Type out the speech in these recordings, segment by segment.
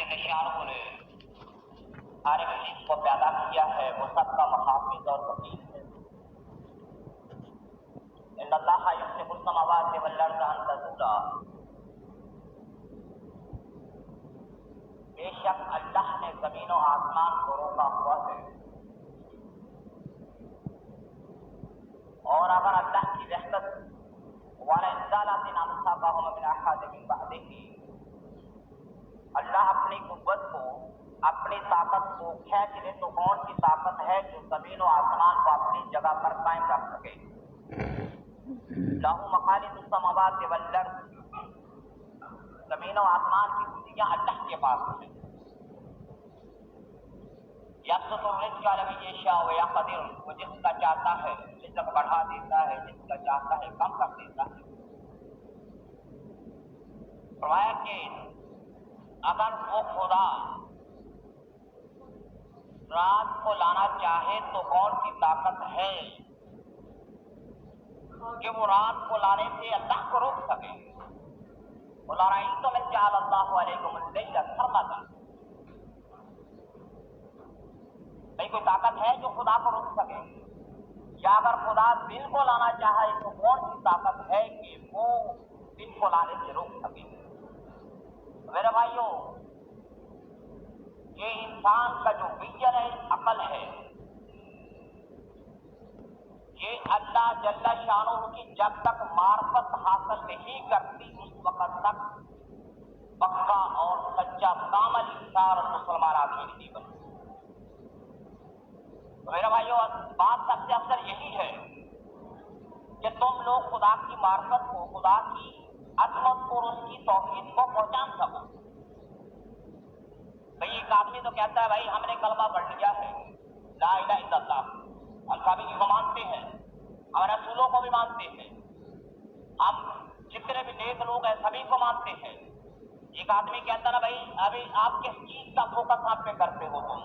کے نشانوں نے ہر ایک چیز کو پیدا کیا ہے وہ سب کا محافظ اور وکیل ہے۔ ان اللہ یمسک السماوات والارض ان تزولا، بے شک اللہ نے زمین و آسمان کو روکا ہوا ہے، اور اگر اللہ کی رحمت وَلَئِن زَالَتْ أَمْسَاكَهُمَا مِنْ أَحَدٍ مِّن بَعْدِهِ، اللہ اپنی قوت کو، اپنی طاقت کو کھینچ لے تو کون سی طاقت ہے جو زمین و آسمان کو اپنی جگہ پر قائم رکھ سکے؟ لَهُ مَقَالِيدُ السَّمَاوَاتِ وَالْأَرْضِ، زمین و آسمان کی کنجیاں اللہ کے پاس ہیں۔ یبسط الرزق لمن یشاء ویقدر، وہ جس کا چاہتا ہے رزق بڑھا دیتا ہے، جس کا چاہتا ہے کم کر دیتا ہے۔ فرمایا کہ اگر وہ خدا رات کو لانا چاہے تو کون سی طاقت ہے کہ وہ رات کو لانے سے اللہ کو روک سکے؟ قُلْ أَرَأَيْتُمْ إِن جَعَلَ اللَّهُ عَلَيْكُمُ اللَّيْلَ سَرْمَدًا، نہیں کوئی طاقت ہے جو خدا کو روک سکے؟ یا اگر خدا دن کو لانا چاہے تو کون سی طاقت ہے کہ وہ دن کو لانے سے روک سکے؟ میرے بھائیوں، یہ انسان کا جو ویژن ہے، عقل ہے، یہ اللہ جل شانہ کی جب تک معرفت حاصل نہیں کرتی اس وقت تک پکا اور سچا کامل انسان اور مسلمان آدمی نہیں بنتا۔ میرے بھائیوں، بات سب سے اکثر یہی ہے کہ تم لوگ خدا کی معرفت کو، خدا کی عظمت اور اس کی توحید کو پہچان سکو۔ بھئی ایک آدمی تو کہتا ہے بھائی ہم نے کلمہ پڑھ لیا ہے، لا الہ الا اللہ، اللہ بھی کو مانتے ہیں اور رسولوں کو بھی مانتے ہیں، ہم جتنے بھی نیک لوگ ہیں سبھی کو مانتے ہیں۔ ایک آدمی کہتا ہے بھائی ابھی آپ کس چیز کا فوکس آپ پہ کرتے ہو، تم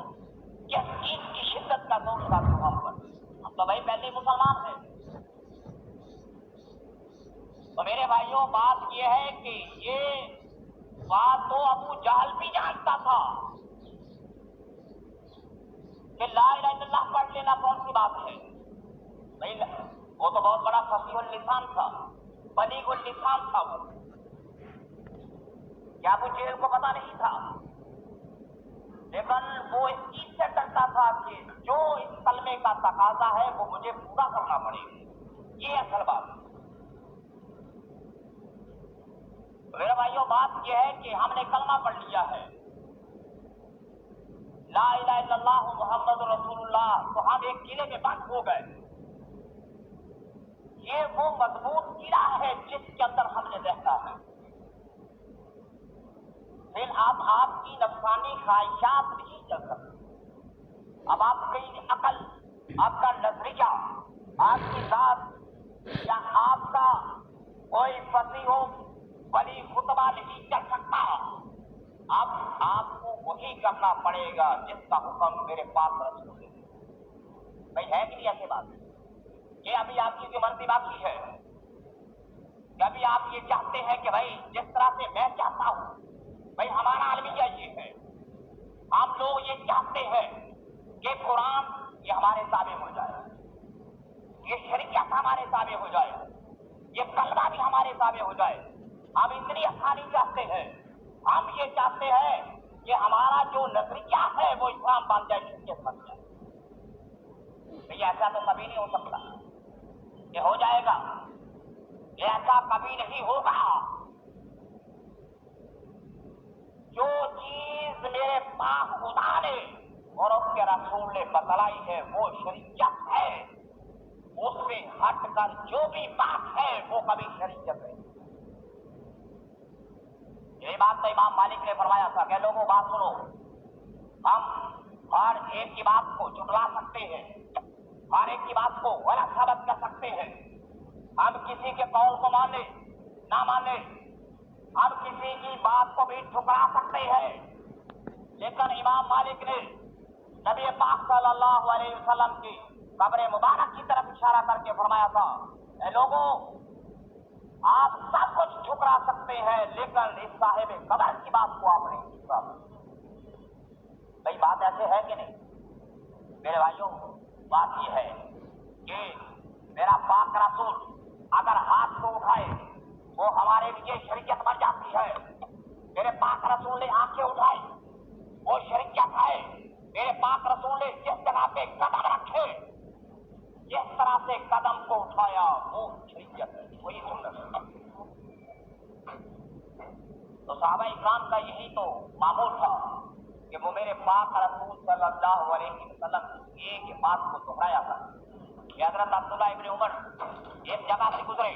کس چیز کی شدت کا زور لگاتے ہو ہم پر؟ ہم تو بھائی پہلے مسلمان ہیں۔ تو میرے بھائیوں، بات یہ ہے کہ یہ بات تو ابو جہل بھی جانتا تھا کہ لا الہ الا اللہ پڑھ لینا کون سی بات ہے؟ نہیں، وہ تو بہت بڑا فصیح اللسان تھا، بلیغ اللسان تھا وہ، کیا ابو جہل کو پتا نہیں تھا؟ لیکن وہ اس چیز سے ڈرتا تھا کہ جو اس کلمے کا تقاضا ہے وہ مجھے پورا کرنا پڑے گا، یہ اصل بات ہے۔ میرے بھائیوں، بات یہ ہے کہ ہم نے کلمہ پڑھ لیا ہے، لا الہ الا اللہ محمد رسول اللہ، تو ہم ایک قلعے میں بند ہو گئے۔ یہ وہ مضبوط قلعہ ہے جس کے اندر ہم نے رہنا ہے۔ پھر اب آپ کی نفسانی خواہشات نہیں چل سکتی، اب آپ کی عقل، آپ کا نظریہ، آپ کی ذات یا آپ کا کوئی فصیح و بلی خطبہ نہیں چل سکتا۔ اب آپ کو وہی کرنا پڑے گا جس کا حکم میرے پاس رسول ہے۔ بھائی ہے کہ نہیں ایسی بات؟ یہ ابھی آپ کی جو مرضی باقی ہے کہ ابھی آپ یہ چاہتے ہیں کہ بھائی جس طرح سے میں چاہتا ہوں، بھائی ہمارا المیہ یہ ہے، ہم لوگ یہ چاہتے ہیں کہ قرآن یہ ہمارے تابع ہو جائے، یہ شریعت ہمارے تابع ہو جائے، یہ کلمہ بھی ہمارے تابع ہو جائے۔ ہم اتنی آسانی چاہتے ہیں، ہم یہ چاہتے ہیں کہ ہمارا جو نظریہ ہے وہ اسلام بن جائے، شریعت بن جائے۔ بھئی ایسا تو کبھی نہیں ہو سکتا، یہ ہو جائے گا، یہ ایسا کبھی نہیں ہوگا۔ جو چیز میرے پاس خدا نے اور اس کے رسول نے بتلائی ہے وہ شریعت ہے، اس سے ہٹ کر جو بھی بات ہے وہ کبھی شریعت نہیں۔ یہی بات تو امام مالک نے فرمایا تھا کہ لوگوں بات سنو، ہم ہر ایک کی بات کو جھٹلا سکتے ہیں، ہر ایک کی بات کو غلط ثابت کر سکتے ہیں، ہم کسی کے قول کو مانے نہ مانے، ہم کسی کی بات کو بھی ٹھکرا سکتے ہیں، لیکن امام مالک نے نبی پاک صلی اللہ علیہ وسلم کی قبر مبارک کی طرف اشارہ کر کے فرمایا تھا، اے لوگوں آپ سب کچھ ٹھکرا سکتے ہیں لیکن اس صاحب قبر کی بات کو آپ نہیں ٹھکرا سکتے۔ بھائی بات ایسے ہے کہ نہیں؟ میرے بھائیوں بات یہ ہے کہ میرا پاک رسول اگر ہاتھ کو اٹھائے وہ ہمارے لیے شریعت بن جاتی ہے. میرے پاک رسول نے آنکھیں اٹھائی وہ شریعت ہے. میرے پاک رسول نے جس جگہ پہ قدم رکھے جس طرح سے قدم کو اٹھایا وہ شریعت ہے, وہی سنت ہے. تو صحابہ اکرام کا یہی تو معمول تھا کہ وہ میرے پاک رسول صلی اللہ علیہ وسلم کی ایک بات کو دہرایا تھا. کہ حضرت عبداللہ ابن عمر ایک جگہ سے گزرے,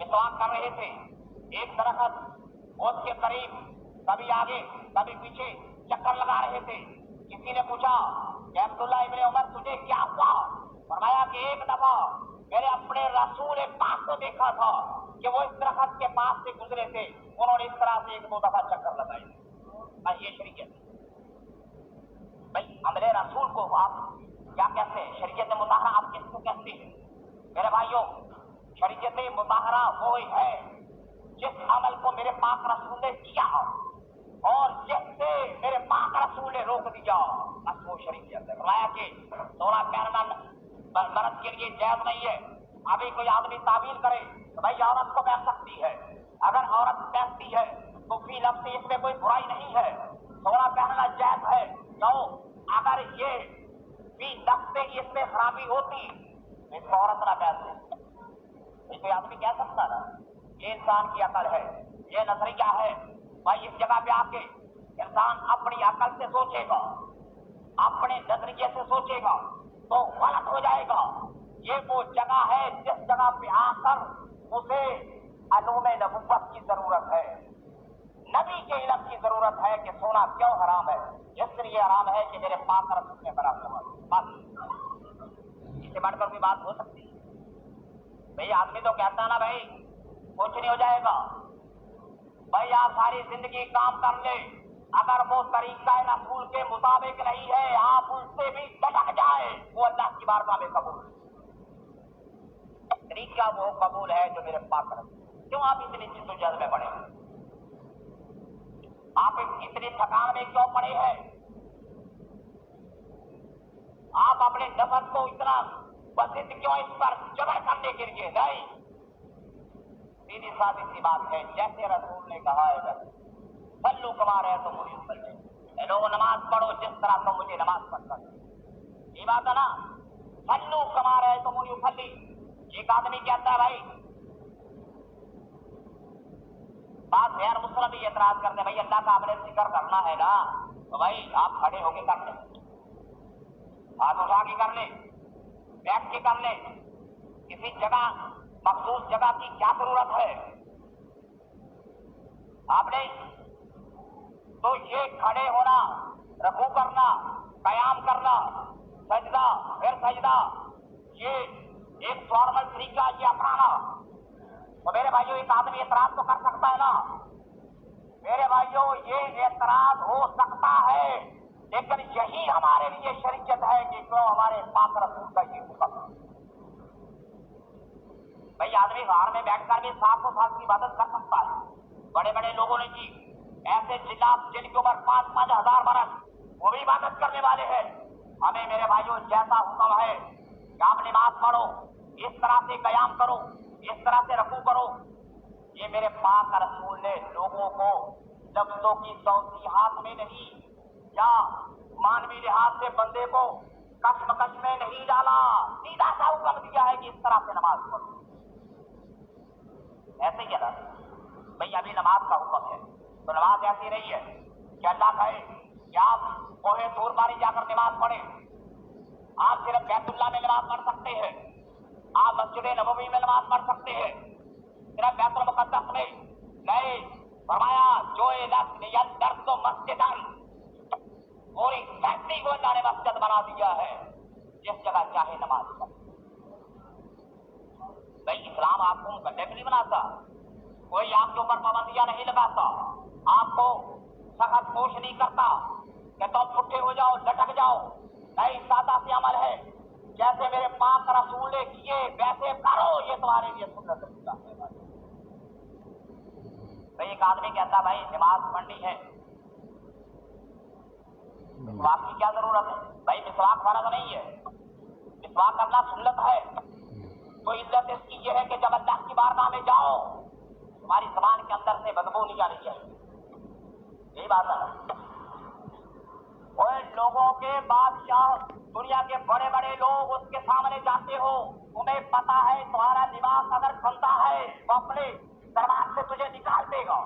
مسواک کر رہے تھے, ایک درخت اس کے قریب کبھی آگے کبھی پیچھے چکر لگا رہے تھے. کسی نے پوچھا کہ عبداللہ ابن عمر تجھے کیا ہوا؟ فرمایا کہ ایک دفعہ میں نے اپنے رسول پاک کو دیکھا تھا کہ وہ اس درخت کے پاس سے گزرے تھے, انہوں نے اس طرح سے ایک دو دفعہ چکر لگائے. یہ شریعت. بھائی عمل رسول کو آپ کیا کہتے ہیں؟ شریعت مطہرہ آپ کس کو کہتے ہیں؟ میرے بھائیوں شریعت مطہرہ وہی ہے جس عمل کو میرے پاک رسول نے کیا اور جس سے میرے پاک رسول نے روک دیا, بس وہ شریعت ہے. فرمایا کہ سونا پہننا مرد کے لیے جائز نہیں ہے. ابھی کوئی آدمی تعبیر کرے تو بھائی عورت کو پہن سکتی ہے, اگر عورت پہنتی ہے تو فی لفظ اس میں کوئی برائی نہیں ہے, سونا پہننا جائز ہے. کیوں؟ اگر یہ فی لفظ سے اس میں خرابی ہوتی اس کو عورت نہ پہنتے. یہ کوئی آدمی کہہ سکتا نا, یہ انسان کی عقل ہے, یہ نظریہ ہے. بھائی اس جگہ پہ آ کے انسان اپنی عقل سے سوچے گا, اپنے نظریے سے سوچے گا تو غلط ہو جائے گا. یہ وہ جگہ ہے جس جگہ پہ آ کر اسے علوم نبوت کی ضرورت ہے, نبی کے علم کی ضرورت ہے کہ سونا کیوں حرام ہے. اس لیے حرام ہے کہ میرے پاک رسول نے بنا ہوا. بس اس سے بڑھ کر کوئی بات ہو سکتی ہے؟ بھائی آدمی تو کہتا نا بھائی کچھ نہیں ہو جائے گا. بھائی آپ ساری زندگی کام کر لیں, اگر وہ طریقہ رسول کے مطابق نہیں ہے آپ ان سے بھی لٹک جائے وہ اللہ کی بارگاہ میں قبول ہے. طریقہ وہ قبول ہے جو میرے پاک رسول. کیوں آپ اتنی جدوجہد میں پڑے, آپ اتنی تھکان میں کیوں پڑے ہیں؟ آپ اپنے نفس کو اتنا پسند کیوں اس پر جبر کرنے کے لیے؟ نہیں, سیدھی سادی سی بات ہے جیسے رسول نے کہا ہے سلو کما رہے تو مجھے سلے لوگ نماز پڑھو جس طرح تو مجھے نماز پڑھتا ہے. یہ بات ہے نا, سلو کما رہے تو مجھے سلی. ایک آدمی کہتا ہے بھائی بات غیر مسلم بھی اعتراض کرتے بھائی اللہ کا آپ نے ذکر کرنا ہے نا تو بھائی آپ کھڑے ہو کے کر لیں, ہاتھ اٹھا کے کر لیں, بیٹھ کے کر لیں. کسی جگہ مخصوص جگہ کی کیا ضرورت ہے آپ نے؟ تو یہ کھڑے ہونا, رکوع کرنا, قیام کرنا, سجدہ پھر سجدہ, یہ ایک فارمل طریقہ یہ اپنانا. تو میرے بھائیوں ایک آدمی اعتراض تو کر سکتا ہے نا. میرے بھائیوں یہ اعتراض ہو سکتا ہے لیکن یہی ہمارے لیے شریعت ہے کہ کیوں ہمارے پاک رسول کا یہ حکم. بھائی آدمی غار میں بیٹھ کر بھی 700 سال کی عبادت کر سکتا ہے. بڑے بڑے لوگوں نے کی ایسے جناب جن کی عمر 5-5 ہزار برس وہ بھی عبادت کرنے والے ہیں. ہمیں میرے بھائیوں جیسا حکم ہے کہ آپ نماز پڑھو, اس طرح سے قیام کرو, اس طرح سے رکوع کرو, یہ میرے پاک رسول نے لوگوں کو لفظوں کی توضیحات میں نہیں یا مانوی لحاظ سے بندے کو کشمکش میں نہیں ڈالا, سیدھا سا حکم دیا ہے کہ اس طرح سے نماز پڑھو. ایسے ہی ہے نا بھائی, ابھی نماز کا حکم ہے تو نماز ایسی نہیں ہے کہ اللہ کہے کہ آپ کوہ طور پر جا کر نماز پڑھیں. آپ صرف بیت اللہ میں نماز پڑھ سکتے ہیں, آپ مسجد نبوی میں نماز پڑھ سکتے ہیں, صرف بیت المقدس میں نہیں. فرمایا جو درد تو مسجد پوری فیکٹری کو اللہ نے مسجد بنا دیا ہے, جس جگہ چاہے نماز پڑھ. بھائی اسلام آپ کو مکلف نہیں بناتا, کوئی آپ کے اوپر پابندیاں نہیں لگاتا, آپ کو سخت پوش نہیں کرتا کہ تم پٹھے ہو جاؤ لٹک جاؤ. نہیں, سادہ سی عمل ہے, جیسے میرے پاک رسول نے کیے ویسے کرو, یہ تمہارے لیے سنت ہے. بھائی ایک آدمی کہتا بھائی نماز پڑھنی ہے مسواک کی کیا ضرورت ہے بھائی؟ مسواک فرض نہیں ہے، مسواک کرنا سنت ہے. تو علت اس کی یہ ہے کہ جب اللہ کی بارگاہ میں جاؤ تمہاری زبان کے اندر سے بدبو نہیں آنی چاہیے. یہی بات ہے. اور لوگوں کے بادشاہ دنیا کے بڑے بڑے لوگ اس کے سامنے جاتے ہو، تمہیں پتا ہے تمہارا لباس اگر گندا ہے تو اپنے دربار سے تجھے نکال دے گا.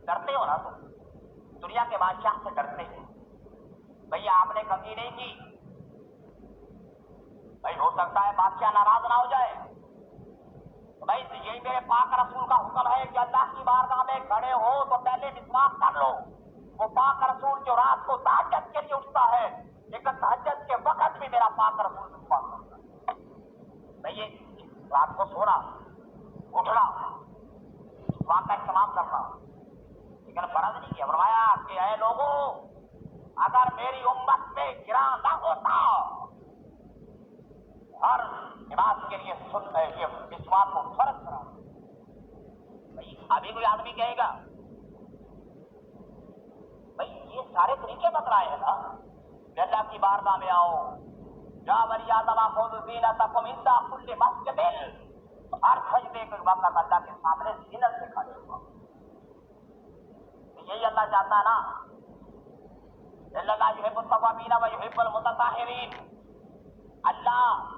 ڈرتے ہو نا تم؟ دنیا کے بادشاہ سے ڈرتے ہیں. بھئی آپ نے کنگھی نہیں کی، بھائی ہو سکتا ہے بادشاہ ناراض نہ ہو جائے. بھائی یہی میرے پاک رسول کا حکم ہے کہ اللہ کی بارگاہ میں کھڑے ہو تو پہلے مسواک کر لو. وہ پاک رسول جو رات کو تہجد کے لیے اٹھتا ہے، لیکن تہجد کے وقت بھی میرا پاک رسول مسواک کرتا ہے. بھائی یہ رات کو سونا اٹھنا مسواک کا اہتمام کرنا، لیکن فرض نہیں کیا. فرمایا کہ اے لوگوں اگر میری امت میں گراں نہ ہوتا ہر نماز کے لیے یہ مسواک کو فرض کرا. بھائی ابھی کوئی آدمی کہے گا بھائی یہ سارے طریقے بتلائے ہیں نا کہ اللہ کی بارگاہ میں آؤ، یا بنی آدم خذوا زینتکم عند کل مسجد، ہر سجدے کے وقت اللہ کے سامنے زینت سے کھڑے ہوا. یہی اللہ چاہتا ہے نا، اللہ یحب التوابین و یحب المتطہرین. اللہ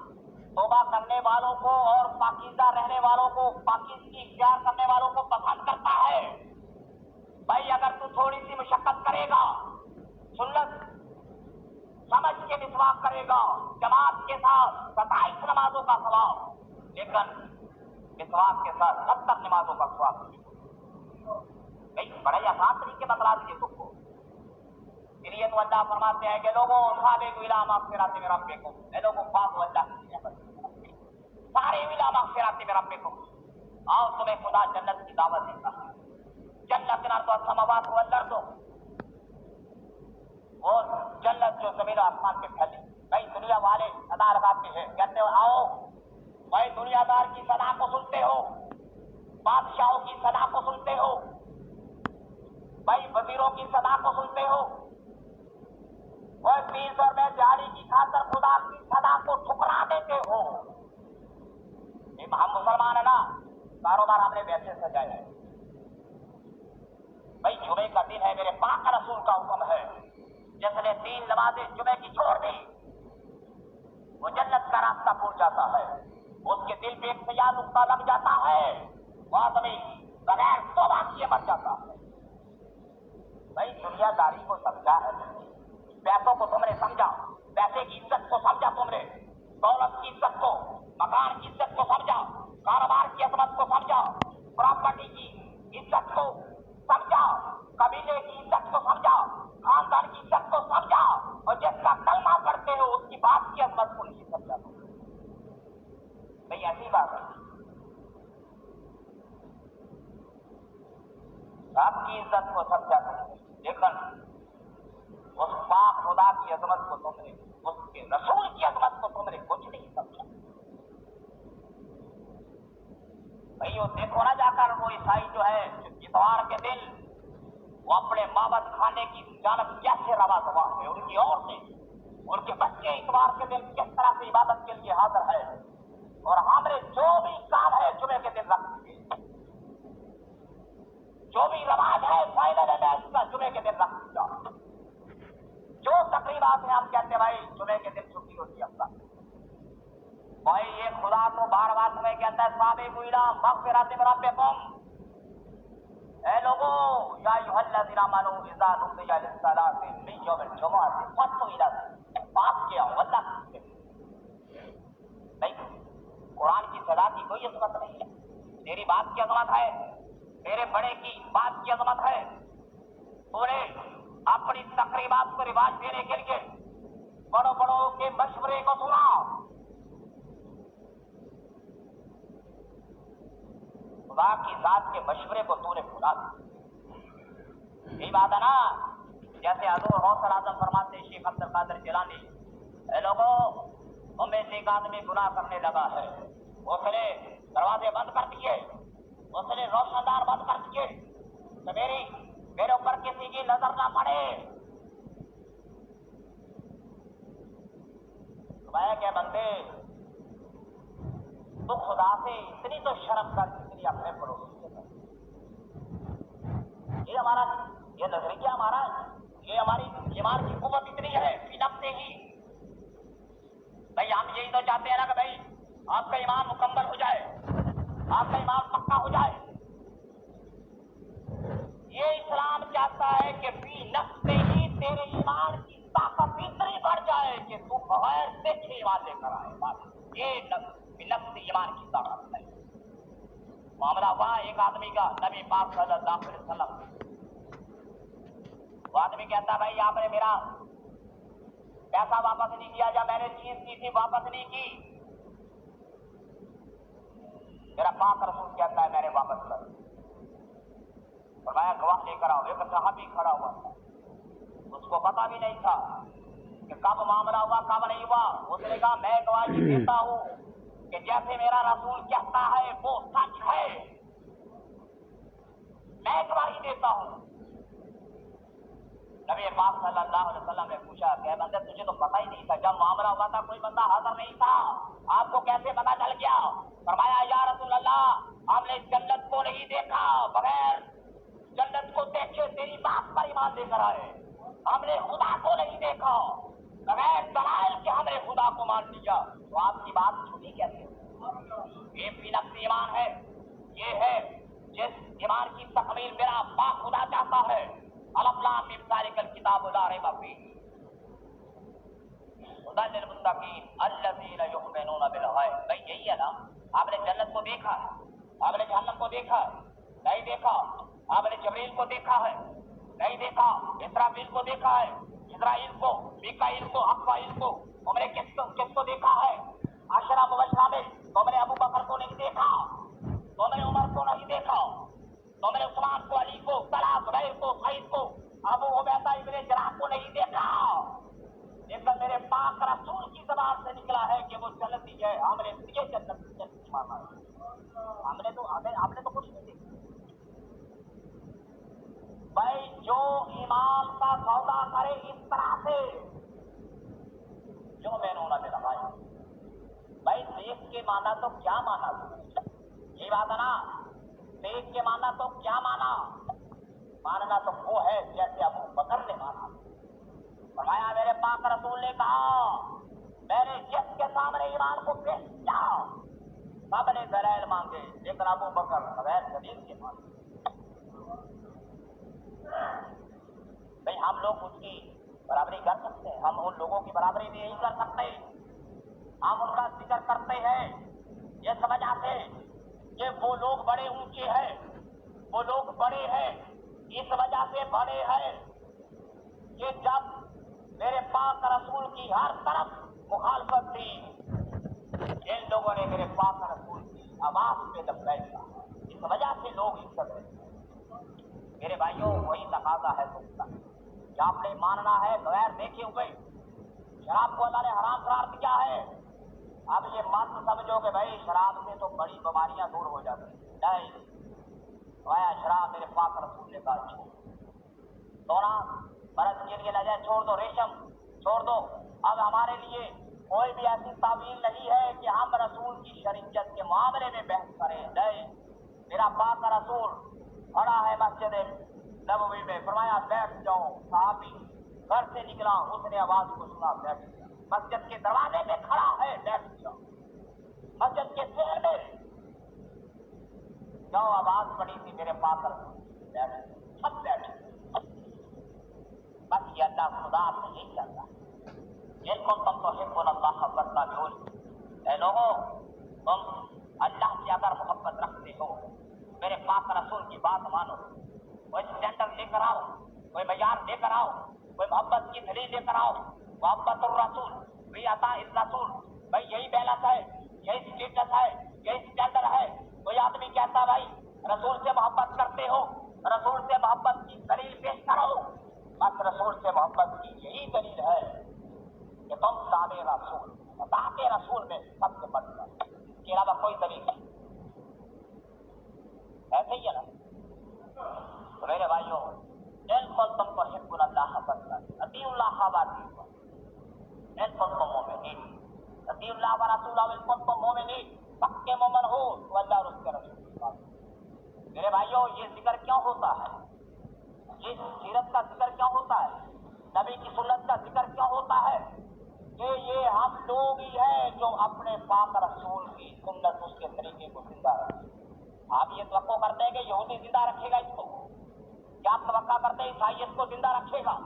توبہ کرنے والوں کو اور پاکیزہ رہنے والوں کو، پاکیزگی اختیار کرنے والوں کو پسند کرتا ہے. بھائی اگر تو تھوڑی سی مشقت کرے گا، سنت سمجھ کے مسواک کرے گا، جماعت کے ساتھ 27 نمازوں کا ثواب، لیکن مسواک کے ساتھ 70 نمازوں کا ثواب. بھائی بڑے آسان طریقے بتلا دیجیے تم کو. اس لیے تو اللہ فرماتے ہیں کہ لوگوں سابقوا الی مغفرۃ من ربکم، اے لوگوں پاک اللہ کی نعمت سارے الی مغفرۃ من ربکم، آؤ تمہیں خدا جنت کی دعوت دیتا ہے. جنت الارض والسماوات والارض، اور جنت جو زمین و آسمان پہ پھیلی. بھائی دنیا والے صدا لگاتے ہیں، کہتے ہو آؤ. بھائی دنیا دار کی صدا کو سنتے ہو، بادشاہوں کی صدا کو سنتے ہو، بھائی وزیروں کی صدا کو سنتے ہو، اور 20 روپے دیہڑی کی خاطر خدا کی صدا کو ٹھکرا دیتے ہو. ہم مسلمان ہیں نا، کاروبار ہم نے ویسے سجایا ہے. بھائی جمعے کا دن ہے، میرے پاک رسول کا حکم ہے جس نے 3 نمازیں جمعے کی چھوڑ دی وہ جنت کا راستہ بھول جاتا ہے. اس کے دل پہ ایک سیاہ نقطہ لگ جاتا ہے، وہ آدمی بغیر توبہ کیے مر جاتا ہے. بھائی دنیا داری کو سمجھا ہے، پیسوں کو تم نے سمجھا، پیسے کی عزت کو سمجھا تم نے، دولت کی عزت کو، مکان کی عزت کو سمجھا، کاروبار کی عظمت کو سمجھا، پراپرٹی کی عزت کو سمجھا، قبیلے کی عزت کو سمجھا، خاندان کی عزت کو سمجھا، اور جس کا کلمہ پڑھتے ہو اس کی بات کی عظمت کو نہیں سمجھا. بھئی ایسی بات ہے، سب کی عزت کو سمجھا تم نے، لیکن اس پاک خدا کی عظمت کو تم نے، اس کے رسول کی عظمت کو تم نے کچھ نہیں سمجھا. بھئی وہ دیکھو نا جا کر وہ عیسائی جو ہے اتوار کے دن وہ اپنے معبد خانے کی جانب کیسے رواں دوا ہے، ان کی عورتیں ان کے بچے اتوار کے دن کس طرح سے عبادت کے لیے حاضر ہے، اور ہم نے جو بھی کام ہے جمعے کے دن رکھ دیے، جو بھی رواج ہے فائنل ہے اس کا جمعے کے دن رکھ دیا. جو تقریبات ہیں ہم کہتے ہیں بھائی جمعے کے دن چھٹی ہوتی ہے ہفتہ. بھائی یہ خدا کو بار بار تمہیں کہتا ہے سابقوا الی مغفرۃ من ربکم، اے لوگوں یا ایھا الذین آمنوا اذا نودی للصلاۃ من یوم الجمعۃ فاسعوا الی ذکر، پاک کیا اللہ کی. بھائی قرآن کی صدا کی کوئی عظمت نہیں ہے، تیری بات کی عظمت ہے، تیرے بڑے کی بات کی عظمت ہے. تو نے اپنی تقریبات کو رواج دینے کے لیے بڑوں بڑوں کے مشورے کو سنا. خدا کی ذات کے مشورے کو تو نے بھلا دیا. یہی بات ہے نا، جیسے حضور غوث اعظم فرماتے شیخ عبد القادر جیلانی، اے لوگوں تم میں سے ایک آدمی گناہ کرنے لگا ہے، اس نے دروازے بند کر دیے، اس نے روشن دار بند کر دیے تو میرے اوپر کسی کی نظر نہ پڑے. فرمایا کہ بندے تو خدا سے اتنی تو شرم کر جتنی اپنے پڑوسی سے کر. یہ ہمارا یہ نظریہ ہمارا یہ ہماری ایمان کی قوت اتنی ہے فی نفسہ ہی. بھائی ہم یہی تو چاہتے ہیں نا کہ بھائی آپ کا ایمان مکمل ہو جائے, آپ کا ایمان پکا ہو جائے. یہ اسلام چاہتا ہے کہ فی نفسہ ہی تیرے ایمان کی طاقت اتنی بڑھ جائے کہ تو بغیر دیکھے ایمان لے کر آئے. بس یہ نفس ایمان کی طاقت ہے. معاملہ ہوا ایک آدمی کا نبی پاک صلی اللہ علیہ وسلم, وہ آدمی کہتا بھائی آپ نے میرا پیسہ واپس نہیں کیا, یا میں نے چیز کی تھی واپس نہیں کی. میرا پاک رسول کہتا ہے میں نے واپس کر. فرمایا گواہ لے کر آؤ. ایک صحابی کھڑا ہوا تھا, اس کو پتا بھی نہیں تھا کہ کب معاملہ ہوا کب نہیں ہوا. اس نے کہا میں گواہی دیتا ہوں کہ جیسے میرا رسول کہتا ہے وہ سچ ہے, میں گواہی دیتا ہوں. نبی پاک صلی اللہ علیہ وسلم نے پوچھا کہ بندے تجھے تو پتہ ہی نہیں تھا, جب معاملہ ہوا تھا کوئی بندہ حاضر نہیں تھا, آپ کو کیسے پتہ چل گیا؟ فرمایا یا رسول اللہ ہم نے جنت کو نہیں دیکھا, بغیر جنت کو دیکھے تیری بات پر ایمان لے کر آئے. ہم نے خدا کو نہیں دیکھا, بغیر دلائل کے ہم نے خدا کو مان لیا. تو آپ کی بات جھوٹی کیسے؟ یہ فی نفس ایمان ہے. یہ ہے جس ایمان کی تکمیل میرا پاک خدا چاہتا ہے. الف لام میم ذالک الکتاب لا ریب فیہ ہدی للمتقین الذین یؤمنون بالغیب. بھائی یہی ہے نا, آپ نے جنت کو دیکھا ہے, آپ نے جہنم کو دیکھا ہے نہیں دیکھا, آپ نے جبریل کو دیکھا ہے نہیں دیکھا, اسرافیل کو دیکھا ہے, اسرائیل کو, میکائیل کو, افرائیل کو, تم نے کس کو دیکھا ہے؟ عشرہ مبشرہ میں تم نے ابو بکر کو نہیں دیکھا, تم نے عمر کو نہیں دیکھا, تم نے عثمان کو, علی کو, طلحہ, زبیر کو, سعید کو, ابو عبیدہ ابن جراح کو نہیں دیکھا. لیکن میرے پاک رسول کی زبان سے نکلا ہے کہ وہ جنتی ہے. ہم نے یہ جنت مانا, ہم نے تو کچھ نہیں دیکھا. بھائی جو ایمان کا سودا کرے اس طرح سے جو میں نے دے رہا, بھائی دیکھ کے مانا تو کیا مانا, یہ بات ہے نا, دیکھ کے مانا تو کیا مانا, ماننا تو وہ ہے جیسے ابو بکر نے مانا. فرمایا میرے پاک رسول نے کہا میں نے جس کے سامنے ایمان کو پیش کیا سب نے دلائل مانگے, لیکن ابو بکر بغیر دلیل کے مانگے. بھئی ہم لوگ اس کی برابری کر سکتے ہیں, ہم ان لوگوں کی برابری نہیں کر سکتے. ہم ان کا ذکر کرتے ہیں یہ سمجھ آتے کہ وہ لوگ بڑے اونچے ہیں, وہ لوگ بڑے ہیں, اس وجہ سے بڑے ہیں کہ جب میرے پاک رسول کی ہر طرف مخالفت تھی, ان لوگوں نے میرے پاک رسول کی آواز پہ لبیک کہا, اس وجہ سے لوگ عزت رہتے ہیں. میرے بھائیوں وہی تقاضا ہے تم کا کہ آپ نے ماننا ہے بغیر دیکھے ہوئے. شراب کو اللہ نے حرام قرار دیا ہے. اب یہ مت سمجھو کہ بھائی شراب سے تو بڑی بیماریاں دور ہو جاتی ہیں, نہیں. شراب میرے پاک رسول نے کہا چھوڑ, سونا مرد کے لیے لجا چھوڑ دو, ریشم چھوڑ دو. اب ہمارے لیے کوئی بھی ایسی تعویل نہیں ہے کہ ہم رسول کی شریعت کے معاملے میں بحث کریں, نہیں. میرا پاک رسول کھڑا ہے مسجد نبوی میں, فرمایا بیٹھ جاؤ. صحابی گھر سے نکلا, اس نے آواز کو سنا, بیٹھ گیا. مسجد کے دروازے میں کھڑا ہے, بیٹھ جاؤ. مسجد کے شہر میں جو آواز پڑی تھی میرے پاس بیٹھ, سب بیٹھ. بس یہ اللہ خدا سے یہی چلتا ہے. جن کو تم تو حب اللہ خبرتا بول, اے لوگوں تم اللہ سے اگر محبت رکھتے ہو میرے پاک رسول کی بات مانو. کوئی اسٹینڈرڈ لے کر آؤ, کوئی معیار لے کر آؤ, کوئی محبت کی دلیل لے کر آؤ. محبت الرسول بھی عطا الرسول, بھائی یہی بیلنس ہے, یہی اسٹیٹس ہے, یہی اسٹینڈرڈ ہے. کوئی آدمی کہتا بھائی رسول سے محبت کرتے ہو, رسول سے محبت کی دلیل پیش کرو. بس رسول سے محبت کی یہی دلیل ہے کہ تم تابع رسول, تابع رسول میں سب سے بڑھ کر اس کے علاوہ کوئی دلیل نہیں. ایسے ہی ہے نا. تو میرے بھائیوں بالکل تم کو حب اللہ حسن اطیع اللہ واطیعوا ان کنتم مؤمنین. ہو تو اللہ اور اس کے رسول کی بات. میرے بھائیوں یہ ذکر کیوں ہوتا ہے؟ یہ سیرت کا ذکر کیوں ہوتا ہے؟ نبی کی سنت کا ذکر کیوں ہوتا ہے؟ کہ یہ ہم لوگ ہی ہیں جو اپنے پاک رسول کی سنت اس کے طریقے کو زندہ رکھیں. آپ یہ توقع کرتے ہیں کہ یہودی زندہ رکھے گا اس کو؟ کیا آپ توقع کرتے ہیں عیسائی اس کو زندہ رکھے گا؟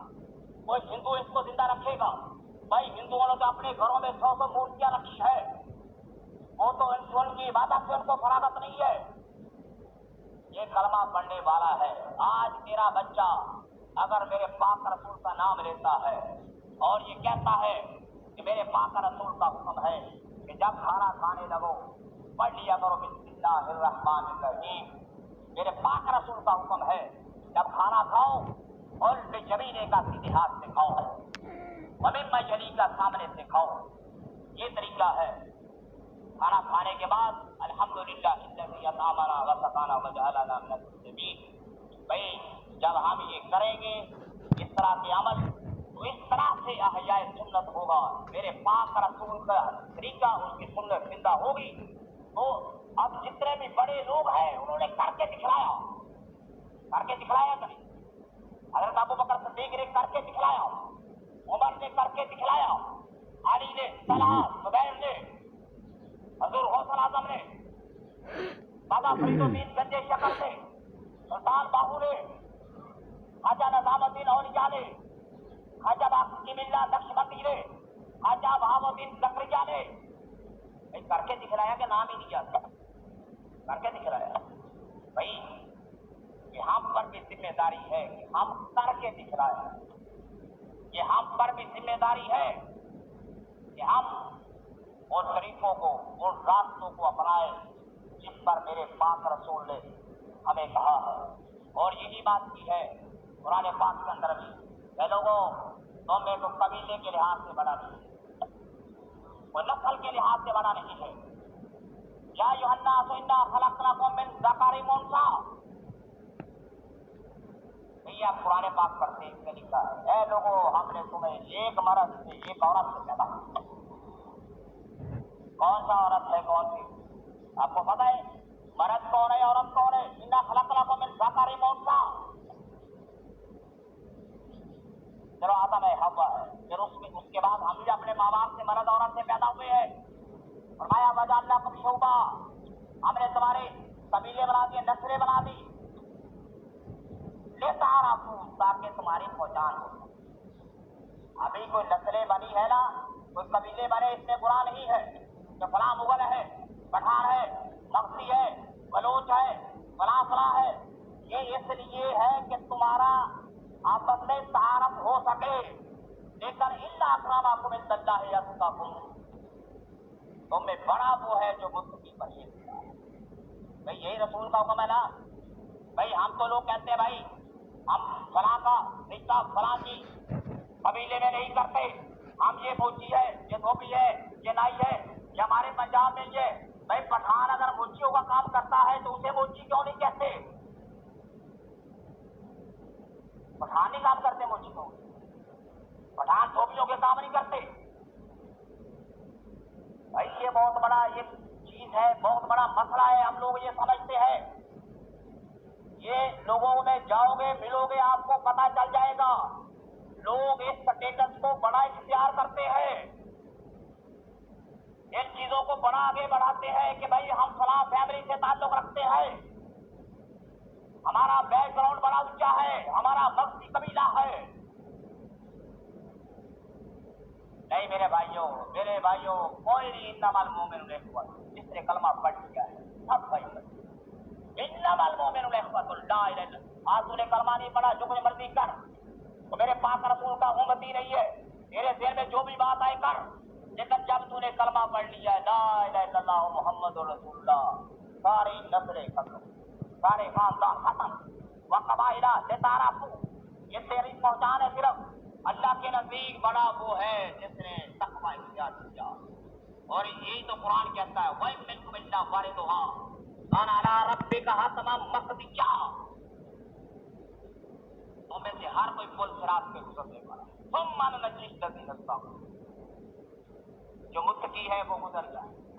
کوئی ہندو اس کو زندہ رکھے گا؟ بھائی ہندوؤں نے تو اپنے گھروں میں 100 مورتیاں رکھی ہے، وہ تو ان کی عبادت سے ان کو فراغت نہیں ہے. یہ کلمہ پڑھنے والا ہے. آج میرا بچہ اگر میرے پاک رسول کا نام لیتا ہے اور یہ کہتا ہے کہ میرے پاک رسول کا حکم ہے کہ جب کھانا کھانے لگو پڑھ لیا کرو بسم اللہ الرحمن الرحیم. میرے پاک رسول کا حکم ہے جب کھانا کھاؤ اور جمینے کا سیدھے ہاتھ سے کھاؤ، ومما یلی کا سامنے سے کھاؤ. یہ طریقہ ہے. کھانا کھانے کے بعد الحمدللہ الذی اطعمنا وسقانا وجعلنا من المسلمین. بھائی جب ہم یہ کریں گے اس طرح کے عمل تو اس طرح سے احیاء سنت ہوگا. میرے پاک رسول کا طریقہ اس کی سنت زندہ ہوگی. تو اب جتنے بھی بڑے لوگ ہیں انہوں نے کر کے دکھلایا کہ نہیں؟ حضرت ابو بکر صدیق نے کر کے دکھلایا، عمر نے کر کے دکھلایا، علی نے، طلحہ، زبیر نے، حضور غوث اعظم نے، بابا فرید الدین گنج شکر نے، سلطان باہو نے، خواجہ نظام الدین اولیاء نے، خواجہ باقی ملا نقشبندی نے، خواجہ بہاؤ الدین زکریا نے کر کے دکھلایا کہ نام ہی نہیں یاد کر کے دکھلایا. بھائی یہ ہم پر بھی ذمہ داری ہے کہ ہم کر کے دکھلائیں. یہ ہم پر بھی ذمہ داری ہے کہ ہم ان طریقوں کو، ان راستوں کو اپنائیں جس پر میرے پاک رسول نے ہمیں کہا ہے. اور یہی بات کی ہے قرآن پاک کے اندر بھی کہ لوگوں تم میں تو قبیلے کے لحاظ سے بڑا نہیں ہے، وہ نسل کے لحاظ سے بڑا نہیں ہے. یا ایھا الناس انا خلقناکم من ذکر و انثی. یہ آپ قرآن پاک پڑھتے ہیں، اس میں لکھا ہے اے لوگوں ہم نے تمہیں ایک مرد سے ایک عورت سے پیدا کیا. کون سا عورت ہے کون سی؟ آپ کو پتہ ہے مرد کون ہے عورت کون ہے؟ انا خلقناکم من ذکر و انثی. چلو آدم ہے، حوا ہے، پھر اس کے بعد ہم بھی اپنے ماں باپ سے مرد عورت سے پیدا ہوئے ہیں. فرمایا وجعلناکم شعوبا، ہم نے تمہارے قبیلے بنا دیے، نسلیں بنا دی. لتعارفوا، تاکہ تمہاری پہچان ہو. ابھی کوئی نسلیں بنی ہے نا، کوئی قبیلے بنے، اس میں برا نہیں ہے کہ فلاں مغل ہے، پٹھان ہے، مغسی ہے، بلوچ ہے، فلاں فلاں ہے. یہ اس لیے ہے کہ تمہارا آپس میں تعارف ہو سکے. لیکن ان اکرمکم عند اللہ اتقاکم، تم میں بڑا وہ ہے جو متقی پرہیزگار ہے. بھائی یہی رسول کا حکم ہے نا. بھائی ہم تو لوگ کہتے ہیں بھائی ہم فلاں کا رشتہ فلاں کی قبیلے میں نہیں کرتے، ہم یہ موچی ہے، یہ دھوبی ہے، یہ نائی ہے، یہ ہمارے پنجاب میں یہ. بھائی پٹھان اگر موچیوں کا کام کرتا ہے تو اسے موچی کیوں نہیں کہتے؟ پٹھان نہیں کام کرتے موچی کو، پٹھان دھوبیوں کے کام نہیں کرتے. بھائی یہ بہت بڑا ایک چیز ہے، بہت بڑا مسئلہ ہے. ہم لوگ یہ سمجھتے ہیں، یہ لوگوں میں جاؤ گے ملو گے آپ کو پتہ چل جائے گا. لوگ اس سٹیٹس کو بڑا اختیار کرتے ہیں، ان چیزوں کو بڑا آگے بڑھاتے ہیں کہ بھائی ہم فلاں فیملی سے تعلق رکھتے ہیں، ہمارا بیک گراؤنڈ بڑا اونچا ہے، ہمارا مغسی قبیلہ ہے. نہیں میرے بھائیوں کوئی نہیں. انما المؤمنون اخوۃ، جس نے کلمہ پڑھ لیا ہے سب بھائی. انما المؤمنون اخوۃ لا الہ الا اللہ. آج تو نے کلمہ نہیں پڑھا، جو کچھ مرضی کر، تو میرے پاک رسول کا امتی نہیں ہے. تیرے دل میں جو بھی بات آئے کر، لیکن جب تو نے کلمہ پڑھ لیا ہے لا الہ الا اللہ محمد رسول اللہ، ساری نسلیں ختم، سارے خاندان ختم. وقبائل لتعارفوا، یہ تیری پہچان ہے صرف. اللہ کے نزدیک بڑا وہ ہے جس نے تقوی اختیار کیا. اور یہی تو قرآن کہتا ہے وَإِن مِّنكُمْ إِلَّا وَارِدُهَا كَانَ عَلَىٰ رَبِّكَ حَتْمًا مَّقْضِيًّا. تم میں سے ہر کوئی پل صراط پہ گزرنے والا ہے. ثُمَّ نُنَجِّي الَّذِينَ اتَّقَوْا، جو متقی ہے وہ گزر جائے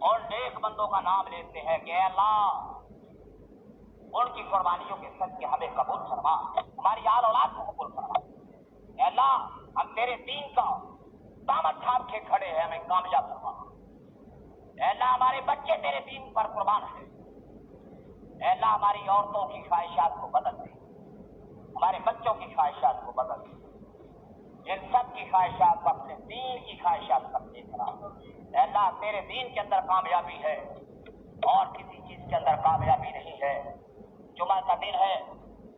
اور نیک بندوں کا نام لیتے ہیں کہ اے اللہ ان کی قربانیوں کے صدقے ہمیں قبول فرما، ہماری آل اولاد کو قبول فرما۔ اے اللہ ہم تیرے دین کا دامن تھام کے کھڑے ہیں، ہمیں کامیاب فرما۔ اے اللہ ہمارے بچے تیرے دین پر قربان ہیں۔ اے اللہ ہماری عورتوں کی خواہشات کو بدل دے، ہمارے بچوں کی خواہشات کو بدل دے، ان سب کی خواہشات کو اپنے دین کی خواہشات پر لے کر آ۔ اے اللہ تیرے دین کے اندر کامیابی ہے اور کسی چیز کے اندر کامیابی نہیں ہے۔ جمعہ کا دن ہے،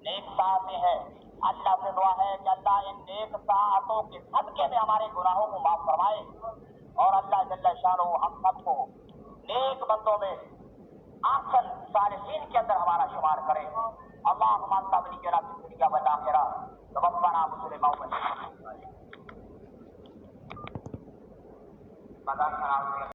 نیک ساعتیں ہیں، اللہ سے دعا ہے کہ اللہ ان نیک ساعتوں کے صدقے میں ہمارے گناہوں کو معاف فرمائے اور اللہ جل شانہ ہم سب کو نیک بندوں میں احسن صالحین کے اندر ہمارا شمار کرے۔ اللہم انت ولینا فی الدنیا والآخرہ توفنا مسلما